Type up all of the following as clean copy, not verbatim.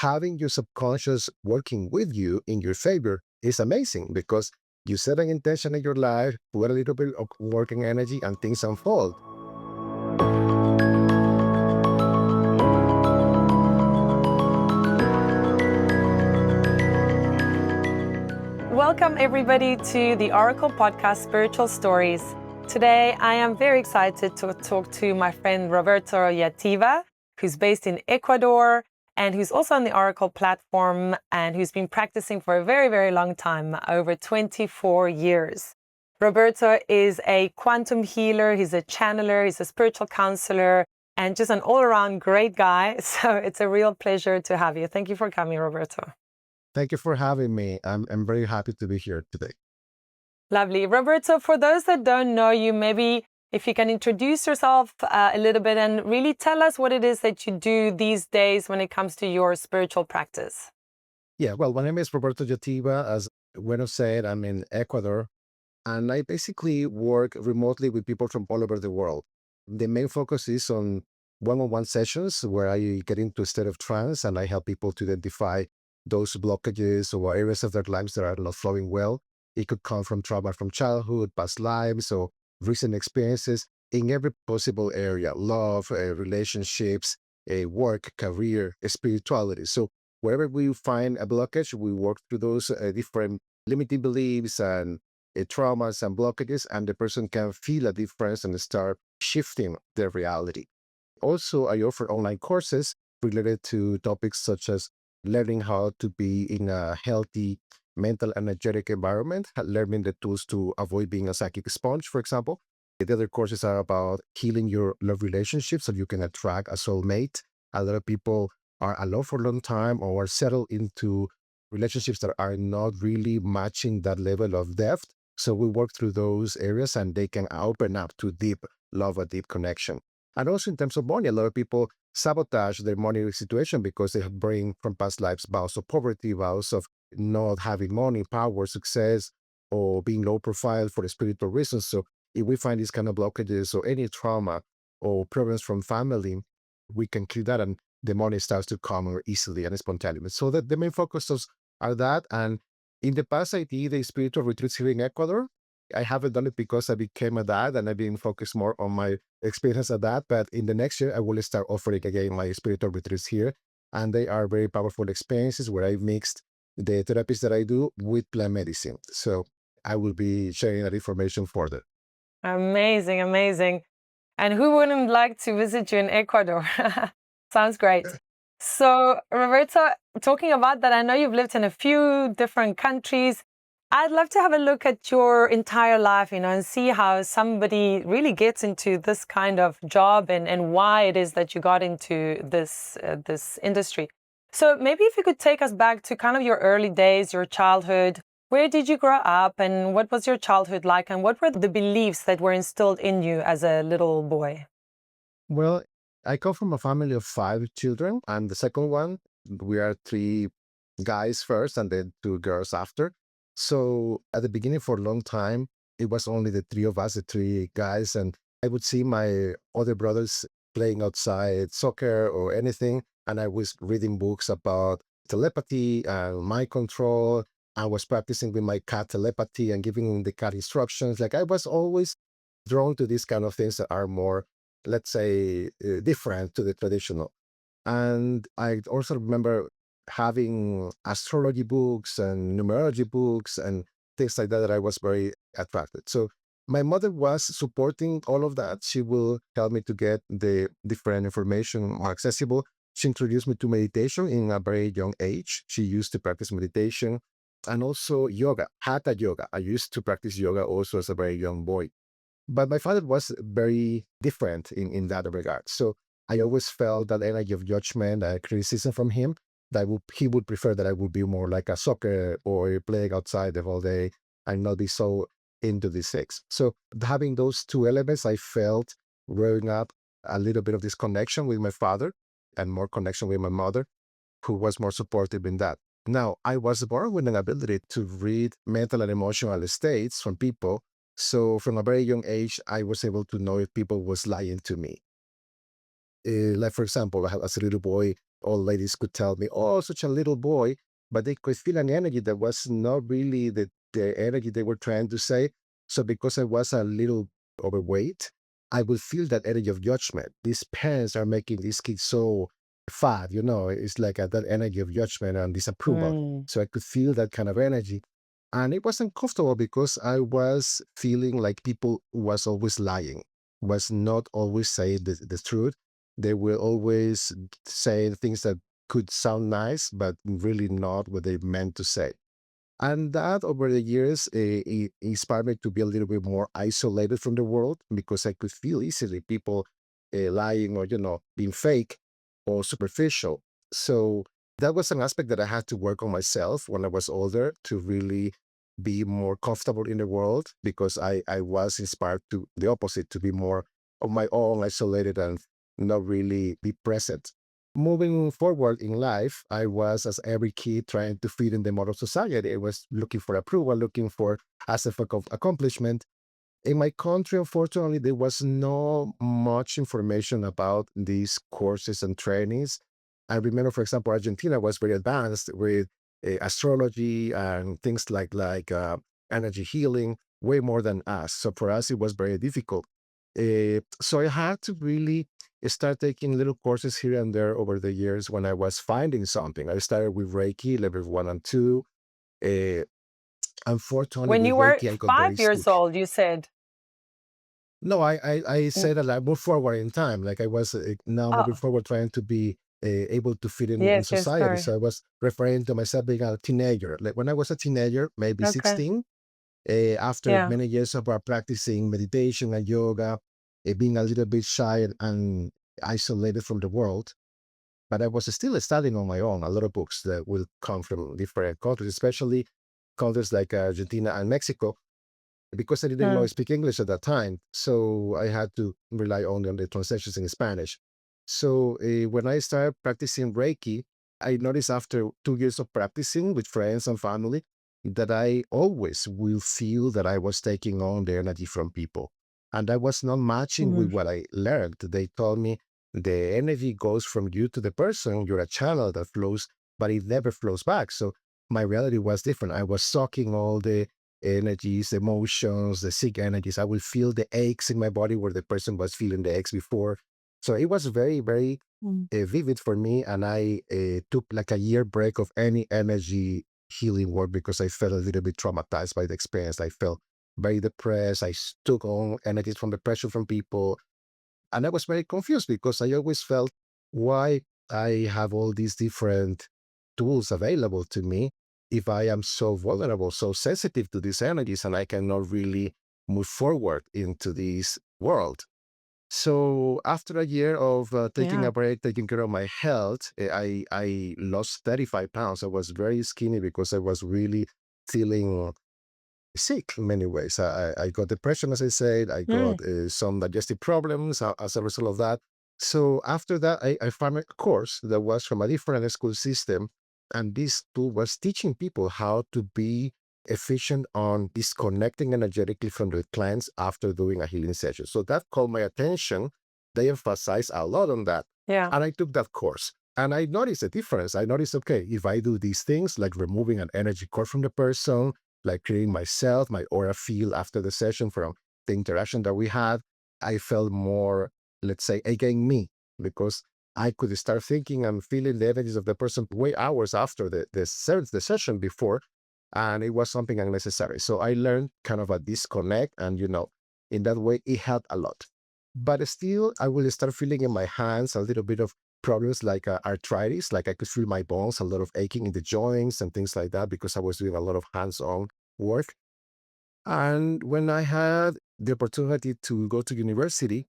having your subconscious working with you in your favor is amazing because you set an intention in your life, put a little bit of working energy, and things unfold. Welcome, everybody, to the Oracle Podcast Spiritual Stories. Today, I am very excited to talk to my friend Roberto Jativa, who's based in Ecuador and who's also on the Oracle platform and who's been practicing for a very, very long time, over 24 years. Roberto is a quantum healer, he's a channeler, he's a spiritual counselor, and just an all-around great guy. So it's a real pleasure to have you. Thank you for coming, Roberto. Thank you for having me. I'm very happy to be here today. Lovely. Roberto, for those that don't know you, maybe if you can introduce yourself a little bit and really tell us what it is that you do these days when it comes to your spiritual practice. Yeah, well, my name is Roberto Jativa. As Bueno said, I'm in Ecuador, and I basically work remotely with people from all over the world. The main focus is on one-on-one sessions where I get into a state of trance and I help people to identify those blockages or areas of their lives that are not flowing well. It could come from trauma from childhood, past lives, or recent experiences in every possible area: love, relationships, work, career, spirituality. So wherever we find a blockage, we work through those different limiting beliefs and traumas and blockages, and the person can feel a difference and start shifting their reality. Also, I offer online courses related to topics such as learning how to be in a healthy mental energetic environment, learning the tools to avoid being a psychic sponge, for example. The other courses are about healing your love relationships so you can attract a soulmate. A lot of people are alone for a long time or are settled into relationships that are not really matching that level of depth. So we work through those areas and they can open up to deep love, a deep connection. And also in terms of money, a lot of people sabotage their money situation because they have bring from past lives vows of poverty, vows of not having money, power, success, or being low profile for spiritual reasons. So if we find these kind of blockages or any trauma or problems from family, we can clear that and the money starts to come more easily and spontaneously. So that the main focuses are that. And in the past, I did the spiritual retreats here in Ecuador. I haven't done it because I became a dad and I've been focused more on my experience as that. But in the next year, I will start offering again my spiritual retreats here. And they are very powerful experiences where I mixed the therapies that I do with plant medicine. So I will be sharing that information further. Amazing, amazing. And who wouldn't like to visit you in Ecuador? Sounds great. So, Roberto, talking about that, I know you've lived in a few different countries. I'd love to have a look at your entire life, and see how somebody really gets into this kind of job and why it is that you got into this industry. So maybe if you could take us back to kind of your early days, your childhood. Where did you grow up and what was your childhood like and what were the beliefs that were instilled in you as a little boy? Well, I come from a family of 5 children. I'm the second one. We are 3 guys first and then 2 girls after. So at the beginning, for a long time, it was only the three of us, the 3 guys. And I would see my other brothers playing outside soccer or anything. And I was reading books about telepathy and mind control. I was practicing with my cat telepathy and giving the cat instructions. Like I was always drawn to these kind of things that are more, let's say, different to the traditional. And I also remember having astrology books and numerology books and things like that that I was very attracted. So my mother was supporting all of that. She will help me to get the different information more accessible. She introduced me to meditation in a very young age. She used to practice meditation and also yoga, hatha yoga. I used to practice yoga also as a very young boy. But my father was very different in that regard. So I always felt that energy of judgment, criticism from him, that he would prefer that I would be more like a soccer or playing outside the whole day and not be so into the sex. So having those two elements, I felt growing up a little bit of this connection with my father and more connection with my mother, who was more supportive in that. Now, I was born with an ability to read mental and emotional states from people. So from a very young age, I was able to know if people was lying to me. Like, for example, as a little boy, old ladies could tell me, "Oh, such a little boy," but they could feel an energy that was not really the energy they were trying to say. So because I was a little overweight, I would feel that energy of judgment. These parents are making these kids so fat, it's like that energy of judgment and disapproval. Mm. So I could feel that kind of energy. And it was uncomfortable because I was feeling like people was always lying, was not always saying the truth. They will always say things that could sound nice, but really not what they meant to say. And that over the years, it inspired me to be a little bit more isolated from the world because I could feel easily people lying or, being fake or superficial. So that was an aspect that I had to work on myself when I was older to really be more comfortable in the world because I was inspired to the opposite, to be more on my own, isolated and not really be present. Moving forward in life, I was, as every kid, trying to fit in the model society. I was looking for approval, looking for a sense of accomplishment. In my country, unfortunately, there was no much information about these courses and trainings. I remember, for example, Argentina was very advanced with astrology and things like energy healing, way more than us. So for us, it was very difficult. So I had to really start taking little courses here and there over the years when I was finding something. I started with Reiki, level 1 and 2. Uh, Unfortunately, When with you were Reiki, I got very 5 years sick. old, you said. No, I Mm. said that I moved forward in time. Like I was now moving Oh, forward, trying to be able to fit in yes, yes, society. sorry. So I was referring to myself being a teenager. Like when I was a teenager, maybe Okay. 16, after Yeah. many years of practicing meditation and yoga, being a little bit shy and isolated from the world, but I was still studying on my own. A lot of books that will come from different countries, especially countries like Argentina and Mexico because I didn't know Mm. speak English at that time, so I had to rely only on the translations in Spanish. So when I started practicing Reiki, I noticed after 2 years of practicing with friends and family that I always will feel that I was taking on the energy from people. And I was not matching with Mm. what I learned. They told me the energy goes from you to the person. You're a channel that flows, but it never flows back. So my reality was different. I was sucking all the energies, emotions, the sick energies. I will feel the aches in my body where the person was feeling the aches before. So it was very, very Mm. vivid for me. And I took like a year break of any energy healing work because I felt a little bit traumatized by the experience. I felt very depressed. Took on energies from depression from people. And I was very confused because I always felt why I have all these different tools available to me if I am so vulnerable, so sensitive to these energies, and I cannot really move forward into this world. So after a year of taking Yeah. a break, taking care of my health, I lost 35 pounds. I was very skinny because I was really feeling sick in many ways. I got depression, as I said. I Mm. got some digestive problems as a result of that. So after that, I found a course that was from a different school system. And this tool was teaching people how to be efficient on disconnecting energetically from the clients after doing a healing session. So that caught my attention. They emphasized a lot on that. Yeah. And I took that course. And I noticed a difference. I noticed, okay, if I do these things, like removing an energy core from the person, like creating myself, my aura field after the session from the interaction that we had, I felt more, let's say, again me, because I could start thinking and feeling the energies of the person way hours after the session before, and it was something unnecessary. So I learned kind of a disconnect, and in that way, it helped a lot. But still, I will start feeling in my hands a little bit of problems like arthritis, like I could feel my bones, a lot of aching in the joints and things like that because I was doing a lot of hands-on work. And when I had the opportunity to go to university,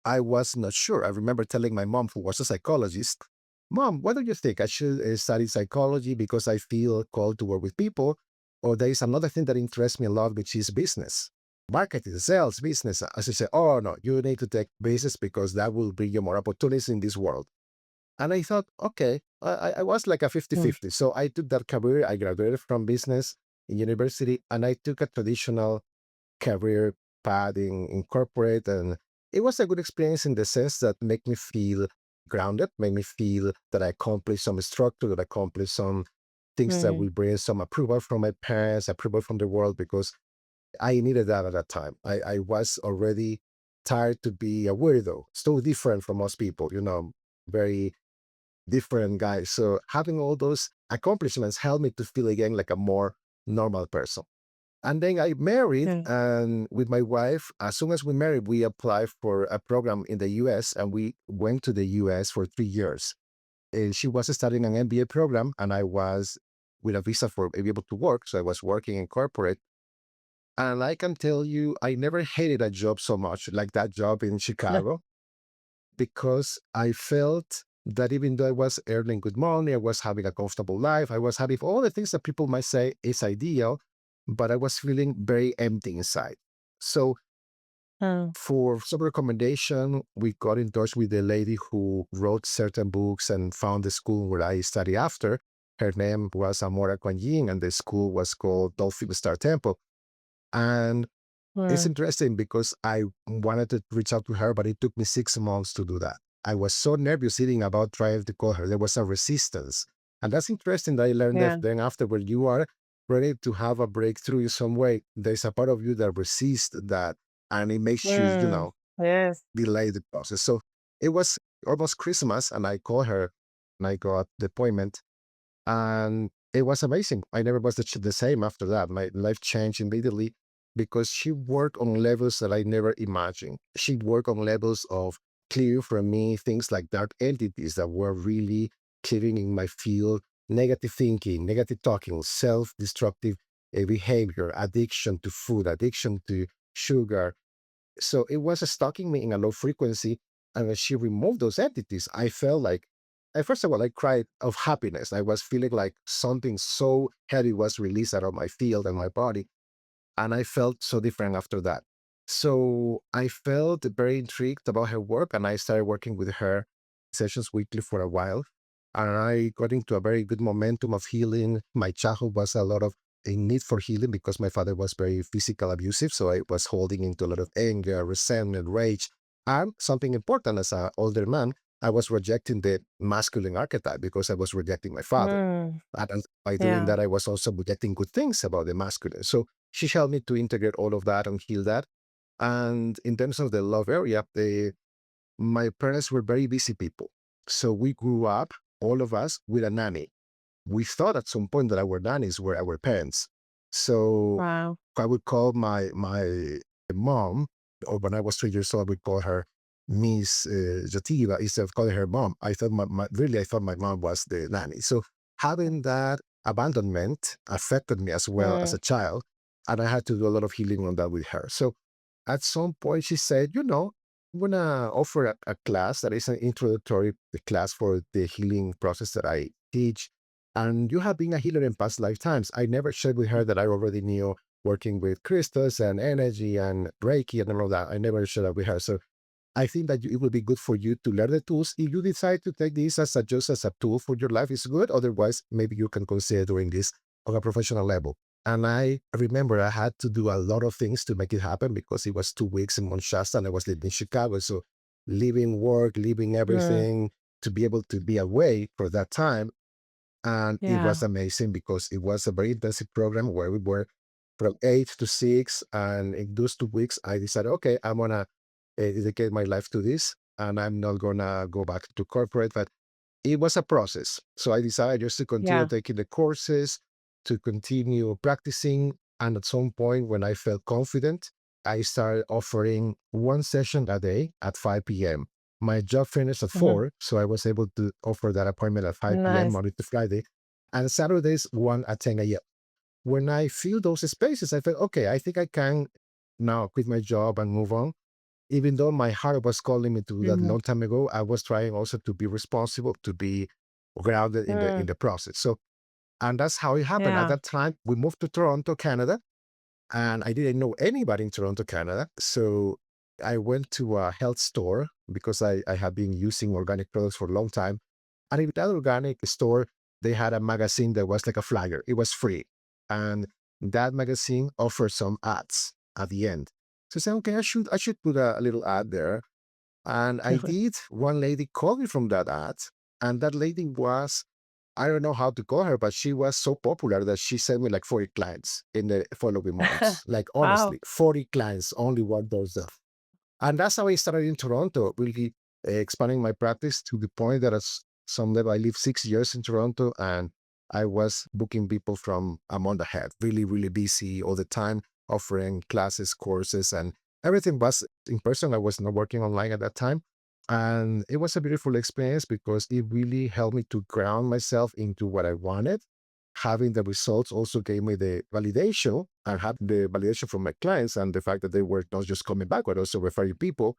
I was not sure. I remember telling my mom, who was a psychologist, Mom, what do you think? I should study psychology because I feel called to work with people. Or there is another thing that interests me a lot, which is business, marketing, sales, business. As I say, oh, no, you need to take business because that will bring you more opportunities in this world. And I thought, okay, I was like a Mm. 50-50. So I took that career. I graduated from business in university and I took a traditional career path in corporate. And it was a good experience in the sense that made me feel grounded, made me feel that I accomplished some structure, that I accomplished some things that will Mm. bring some approval from my parents, approval from the world, because I needed that at that time. I was already tired to be a weirdo, so different from most people, very different guy. So having all those accomplishments helped me to feel again like a more normal person. And then I married, Yeah. and with my wife, as soon as we married, we applied for a program in the US, and we went to the US for 3 years. And she was studying an MBA program, and I was with a visa for be able to work. So I was working in corporate. And I can tell you, I never hated a job so much like that job in Chicago, because I felt that even though I was earning good money, I was having a comfortable life, I was having all the things that people might say is ideal, but I was feeling very empty inside. So Mm. for some recommendation, we got in touch with the lady who wrote certain books and found the school where I studied after. Her name was Amora Kuan Yin, and the school was called Dolphin Star Temple. And it's Mm. interesting because I wanted to reach out to her, but it took me 6 months to do that. I was so nervous sitting about trying to call her. There was a resistance. And that's interesting that I learned that Yeah. then after when you are ready to have a breakthrough in some way, there's a part of you that resists that, and it makes you, Mm. Yes. delay the process. So it was almost Christmas, and I called her and I got the appointment, and it was amazing. I never was the same after that. My life changed immediately because she worked on levels that I never imagined. She worked on levels of clear for me things like dark entities that were really clearing in my field, negative thinking, negative talking, self-destructive behavior, addiction to food, addiction to sugar. So it was stalking me in a low frequency. And when she removed those entities, I felt like, first of all, I cried of happiness. I was feeling like something so heavy was released out of my field and my body. And I felt so different after that. So I felt very intrigued about her work, and I started working with her sessions weekly for a while. And I got into a very good momentum of healing. My childhood was a lot of a need for healing because my father was very physical abusive. So I was holding into a lot of anger, resentment, rage. And something important as an older man, I was rejecting the masculine archetype because I was rejecting my father. Mm. And by doing Yeah. that, I was also rejecting good things about the masculine. So she helped me to integrate all of that and heal that. And in terms of the love area, my parents were very busy people. So we grew up, all of us, with a nanny. We thought at some point that our nannies were our parents. So Wow. I would call my mom, or when I was 3 years old, I would call her Miss Jativa instead of calling her mom. I thought really, I thought my mom was the nanny. So having that abandonment affected me as well as Mm. a child, and I had to do a lot of healing on that with her. So at some point, she said, I'm gonna offer a class that is an introductory class for the healing process that I teach. And you have been a healer in past lifetimes. I never shared with her that I already knew working with crystals and energy and Reiki and all of that. I never shared that with her. So I think that it will be good for you to learn the tools. If you decide to take this as just as a tool for your life, it's good. Otherwise, maybe you can consider doing this on a professional level. And I remember I had to do a lot of things to make it happen because it was 2 weeks in Mount Shasta and I was living in Chicago. So leaving work, leaving Mm. everything to be able to be away for that time. And it was Yeah. amazing because it was a very intensive program where we were from 8 to 6. And in those 2 weeks, I decided, okay, I'm going to dedicate my life to this. And I'm not going to go back to corporate. But it was a process. So I decided just to continue Yeah. taking the courses, to continue practicing. And at some point, when I felt confident, I started offering one session a day at 5 p.m. My job finished at Mhm. 4, so I was able to offer that appointment at 5 p.m. Nice. Monday to Friday, and Saturdays, one at 10 a.m. When I feel those spaces, I felt, okay, I think I can now quit my job and move on. Even though my heart was calling me to do that Mhm. long time ago, I was trying also to be responsible, to be grounded in the Mm. process. So, and that's how it happened. At Yeah. that time, we moved to Toronto, Canada, and I didn't know anybody in Toronto, Canada. So I went to a health store because I have been using organic products for a long time. And in that organic store, they had a magazine that was like a flyer. It was free. And that magazine offered some ads at the end. So I said, okay, I should put a little ad there. And I did. One lady called me from that ad, and that lady was, I don't know how to call her, but she was so popular that she sent me like 40 clients in the following months. Like Wow. honestly, 40 clients only worked those stuff. And that's how I started in Toronto, really expanding my practice to the point that at some level I lived 6 years in Toronto, and I was booking people from a month ahead, really, really busy all the time, offering classes, courses, and everything was in person. I was not working online at that time. And it was a beautiful experience because it really helped me to ground myself into what I wanted. Having the results also gave me the validation and had the validation from my clients and the fact that they were not just coming back, but also referring people.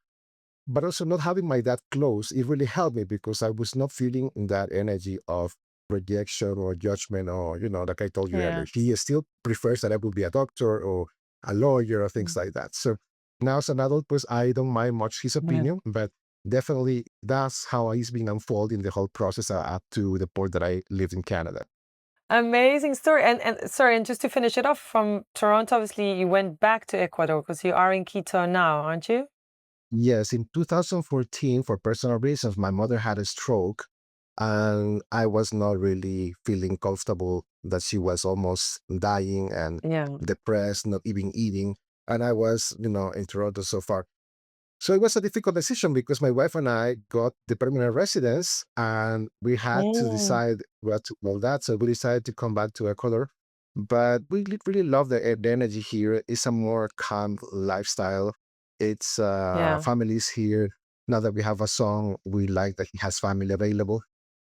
But also not having my dad close, it really helped me because I was not feeling that energy of rejection or judgment or, like I told you earlier. Yeah. He still prefers that I will be a doctor or a lawyer or things Mm. like that. So now as an adult, pues I don't mind much his Yeah. opinion, but definitely that's how he's been unfolding the whole process up to the point that I lived in Canada. Amazing story. And sorry, and just to finish it off from Toronto, obviously you went back to Ecuador because you are in Quito now, aren't you? Yes, in 2014, for personal reasons, my mother had a stroke, and I was not really feeling comfortable that she was almost dying and Yeah. depressed, not even eating. And I was, in Toronto so far. So it was a difficult decision because my wife and I got the permanent residence and we had to Mm. decide what to call that. So we decided to come back to Ecuador. But we really love the energy here. It's a more calm lifestyle. It's Yeah. families here. Now that we have a song, we like that he has family available.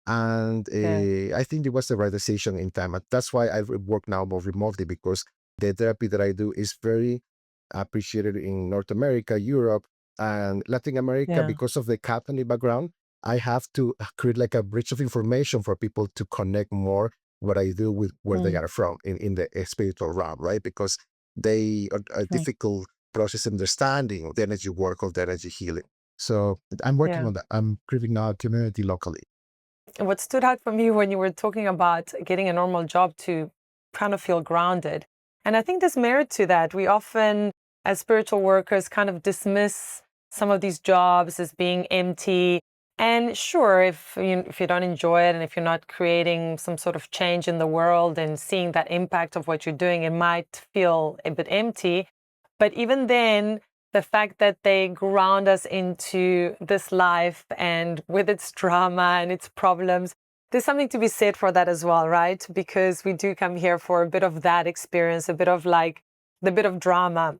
And Yeah. I think it was the right decision in time. And that's why I work now more remotely because the therapy that I do is very appreciated in North America, Europe, and Latin America. Yeah. Because of the Catholic background, I have to create like a bridge of information for people to connect more what I do with where they Mm. are from in the spiritual realm, right? Because they are Sure. difficult process understanding the energy work of the energy healing. So I'm working Yeah. on that. I'm creating now a community locally. What stood out for me when you were talking about getting a normal job to kind of feel grounded. And I think there's merit to that. We often, as spiritual workers, kind of dismiss some of these jobs as being empty. And sure, if you don't enjoy it and if you're not creating some sort of change in the world and seeing that impact of what you're doing, it might feel a bit empty. But even then, the fact that they ground us into this life and with its drama and its problems, there's something to be said for that as well, right? Because we do come here for a bit of that experience, a bit of like the bit of drama.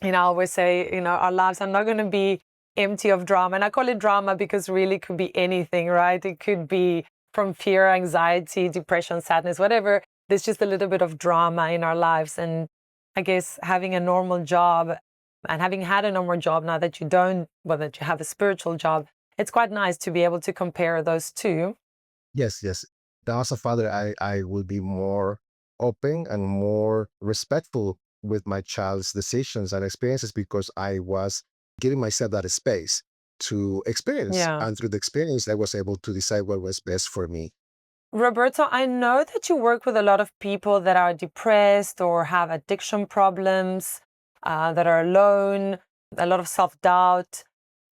I always say, our lives are not going to be empty of drama. And I call it drama because really it could be anything, right? It could be from fear, anxiety, depression, sadness, whatever. There's just a little bit of drama in our lives. And I guess having a normal job and having had a normal job now that you don't, well, that you have a spiritual job, it's quite nice to be able to compare those two. Yes, yes. Now, as a father, I will be more open and more respectful with my child's decisions and experiences because I was giving myself that space to experience. Yeah. And through the experience, I was able to decide what was best for me. Roberto, I know that you work with a lot of people that are depressed or have addiction problems, that are alone, a lot of self doubt.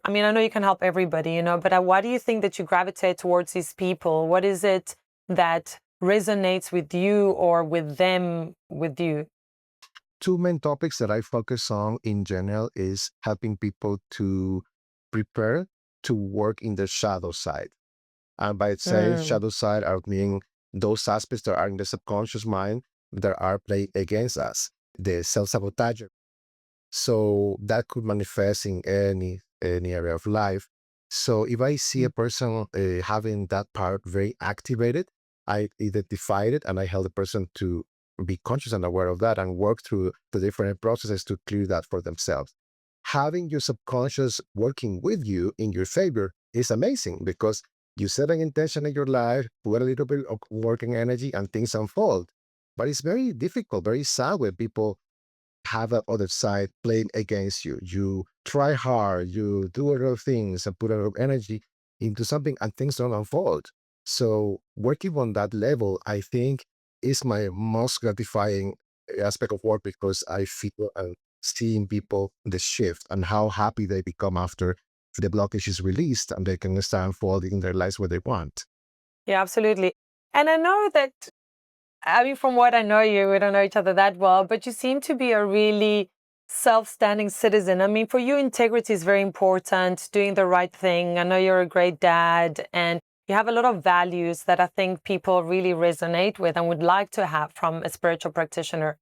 I mean, I know you can help everybody, but why do you think that you gravitate towards these people? What is it that resonates with you or with them with you? Two main topics that I focus on in general is helping people to prepare to work in the shadow side. And by saying Mm, shadow side, I mean those aspects that are in the subconscious mind that are playing against us, the self-sabotage. So that could manifest in any area of life. So if I see a mm, person having that part very activated, I identify it and I help the person to be conscious and aware of that and work through the different processes to clear that for themselves. Having your subconscious working with you in your favor is amazing because you set an intention in your life, put a little bit of working energy, and things unfold. But it's very difficult, very sad when people have that other side playing against you. You try hard, you do a lot of things and put a lot of energy into something and things don't unfold. So working on that level, I think is my most gratifying aspect of work because I feel and seeing people the shift and how happy they become after the blockage is released and they can start unfolding their lives where they want. Yeah, absolutely. And I know that, I mean, from what I know you, we don't know each other that well, but you seem to be a really self-standing citizen. I mean, for you, integrity is very important, doing the right thing. I know you're a great dad and you have a lot of values that I think people really resonate with and would like to have from a spiritual practitioner,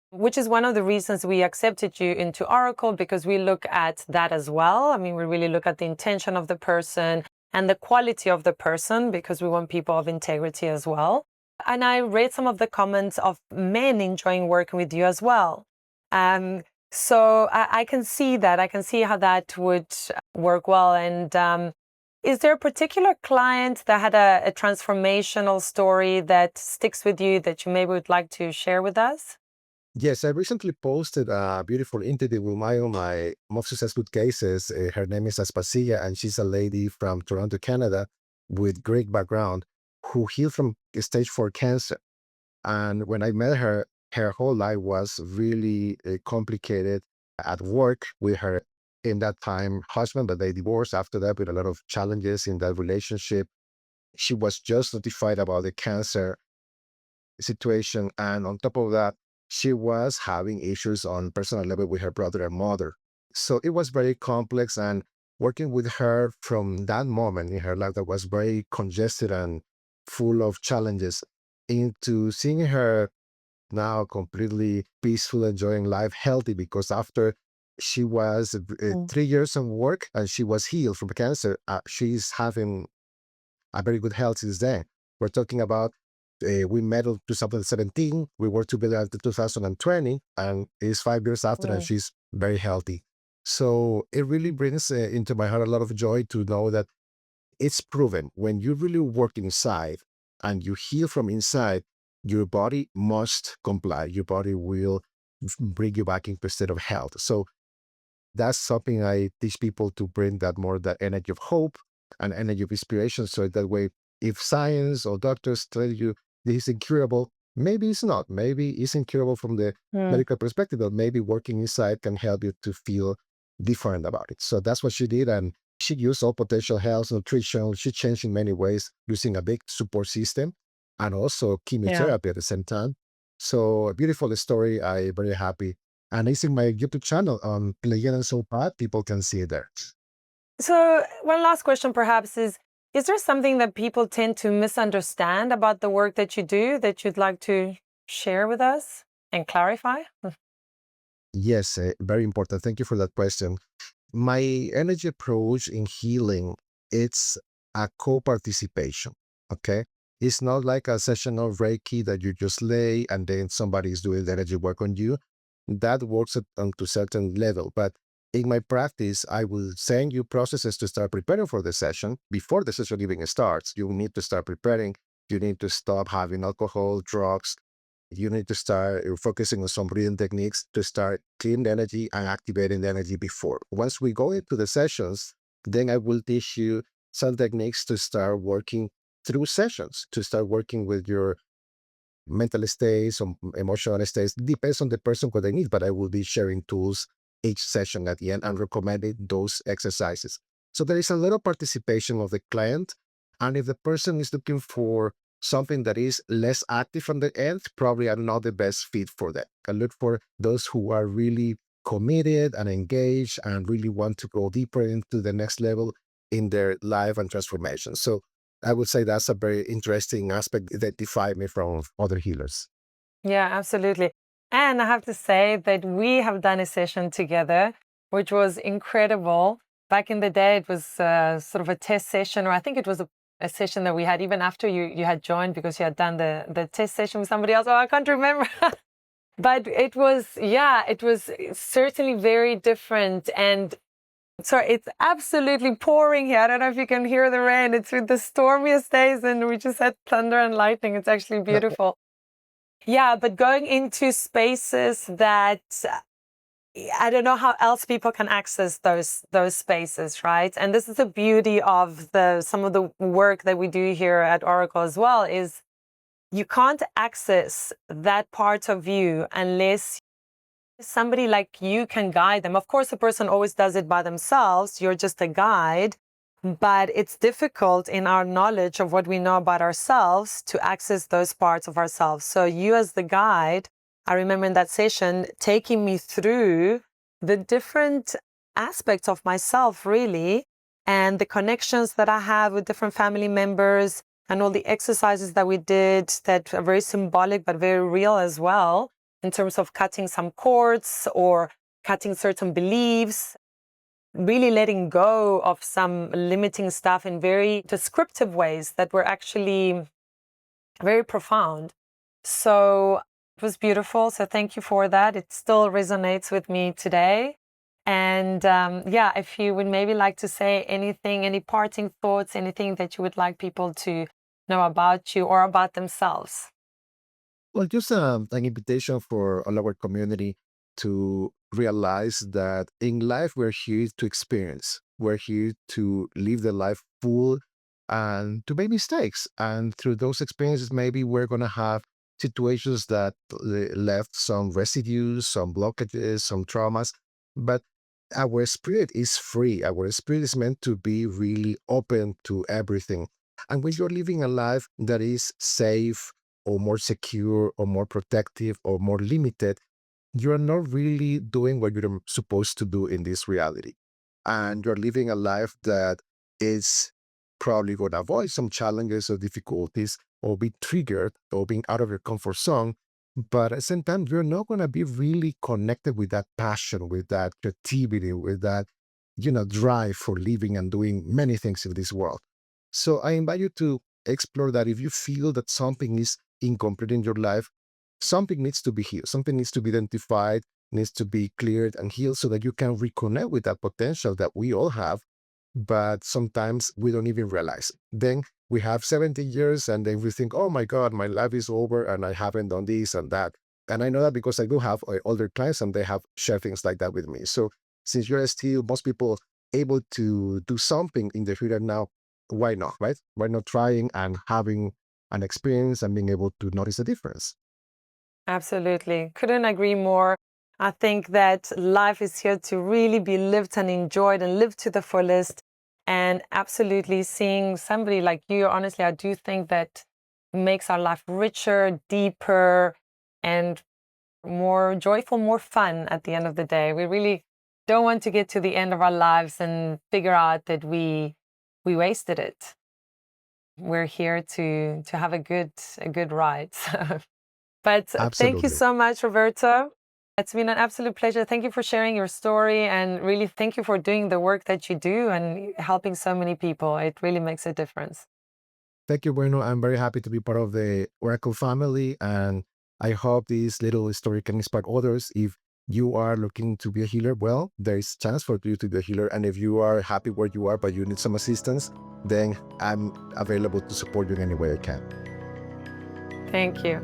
which is one of the reasons we accepted you into Oracle, because we look at that as well. I mean, we really look at the intention of the person and the quality of the person, because we want people of integrity as well. And I read some of the comments of men enjoying working with you as well. So I can see that. I can see how that would work well. And is there a particular client that had a transformational story that sticks with you that you maybe would like to share with us? Yes, I recently posted a beautiful interview with one of my most successful cases. Her name is Aspasia, and she's a lady from Toronto, Canada, with great background, who healed from stage 4 cancer. And when I met her, her whole life was really complicated at work with her in that time husband, but they divorced after that with a lot of challenges in that relationship. She was just notified about the cancer situation. And on top of that, she was having issues on personal level with her brother and mother. So it was very complex. And working with her from that moment in her life that was very congested and full of challenges, into seeing her now completely peaceful, enjoying life, healthy, because after she was Mm. 3 years on work and she was healed from cancer, she's having a very good health since then. We're talking about we met in 2017, we worked together until 2020, and it's 5 years after, and Mm. she's very healthy. So it really brings into my heart a lot of joy to know that it's proven when you really work inside and you heal from inside, your body must comply. Your body will bring you back into a state of health. So that's something I teach people to bring that energy of hope and energy of inspiration. So that way, if science or doctors tell you this is incurable, maybe it's not. Maybe it's incurable from the Mm. medical perspective, but maybe working inside can help you to feel different about it. So that's what she did. And she used all potential health, nutrition. She changed in many ways using a big support system and also Yeah. chemotherapy at the same time. So a beautiful story. I'm very happy, and it's in my YouTube channel on Player and Soul Pod. People can see it there. So, one last question perhaps is there something that people tend to misunderstand about the work that you do that you'd like to share with us and clarify? Yes, very important. Thank you for that question. My energy approach in healing, it's a co-participation. Okay. It's not like a session of Reiki that you just lay and then somebody is doing the energy work on you. That works to a certain level. But in my practice, I will send you processes to start preparing for the session. Before the session even starts, you need to start preparing. You need to stop having alcohol, drugs. You need to start focusing on some breathing techniques to start clean the energy and activating the energy before. Once we go into the sessions, then I will teach you some techniques to start working through sessions, to start working with your mental states or emotional states. Depends on the person what they need, but I will be sharing tools each session at the end and recommending those exercises. So there is a little participation of the client. And if the person is looking for something that is less active on the end, probably I'm not the best fit for them. I look for those who are really committed and engaged and really want to go deeper into the next level in their life and transformation. So I would say that's a very interesting aspect that define me from other healers. Yeah, absolutely. And I have to say that we have done a session together, which was incredible. Back in the day, it was sort of a test session, or I think it was a session that we had even after you had joined, because you had done the test session with somebody else. Oh, I can't remember. But it was, yeah, it was certainly very different. And so it's absolutely pouring here. I don't know if you can hear the rain. It's with the stormiest days, and we just had thunder and lightning. It's actually beautiful. Yeah, but going into spaces that I don't know how else people can access those spaces, right? And this is the beauty of the some of the work that we do here at Oracle as well, is you can't access that part of you unless somebody like you can guide them. Of course, a person always does it by themselves. You're just a guide, but it's difficult in our knowledge of what we know about ourselves to access those parts of ourselves. So you as the guide, I remember in that session taking me through the different aspects of myself, really, and the connections that I have with different family members and all the exercises that we did that are very symbolic but very real as well, in terms of cutting some cords or cutting certain beliefs, really letting go of some limiting stuff in very descriptive ways that were actually very profound. So it was beautiful. So thank you for that. It still resonates with me today. And yeah, if you would maybe like to say anything, any parting thoughts, anything that you would like people to know about you or about themselves. Well, just an invitation for all our community to realize that in life we're here to experience. We're here to live the life full and to make mistakes. And through those experiences, maybe we're going to have situations that left some residues, some blockages, some traumas. But our spirit is free. Our spirit is meant to be really open to everything. And when you're living a life that is safe, or more secure or more protective or more limited, you're not really doing what you're supposed to do in this reality. And you're living a life that is probably going to avoid some challenges or difficulties or be triggered or being out of your comfort zone. But at the same time, you're not going to be really connected with that passion, with that creativity, with that, drive for living and doing many things in this world. So I invite you to explore that. If you feel that something is incomplete in your life, something needs to be healed, something needs to be identified, needs to be cleared and healed so that you can reconnect with that potential that we all have, but sometimes we don't even realize. Then we have 70 years and then we think, oh my God, my life is over and I haven't done this and that. And I know that because I do have older clients and they have shared things like that with me. So since you're still, most people able to do something in the here and now, why not, right? Why not trying and having an experience and being able to notice a difference? Absolutely. Couldn't agree more. I think that life is here to really be lived and enjoyed and lived to the fullest. And absolutely seeing somebody like you, honestly, I do think that makes our life richer, deeper, and more joyful, more fun at the end of the day. We really don't want to get to the end of our lives and figure out that we wasted it. We're here to have a good ride. But thank you Absolutely. so much, Roberto. It's been an absolute pleasure. Thank you for sharing your story and really thank you for doing the work that you do and helping so many people. It really makes a difference. Thank you, Bueno. I'm very happy to be part of the Oracle family, and I hope this little story can inspire others. If you are looking to be a healer, well, there is chance for you to be a healer. And if you are happy where you are, but you need some assistance, then I'm available to support you in any way I can. Thank you.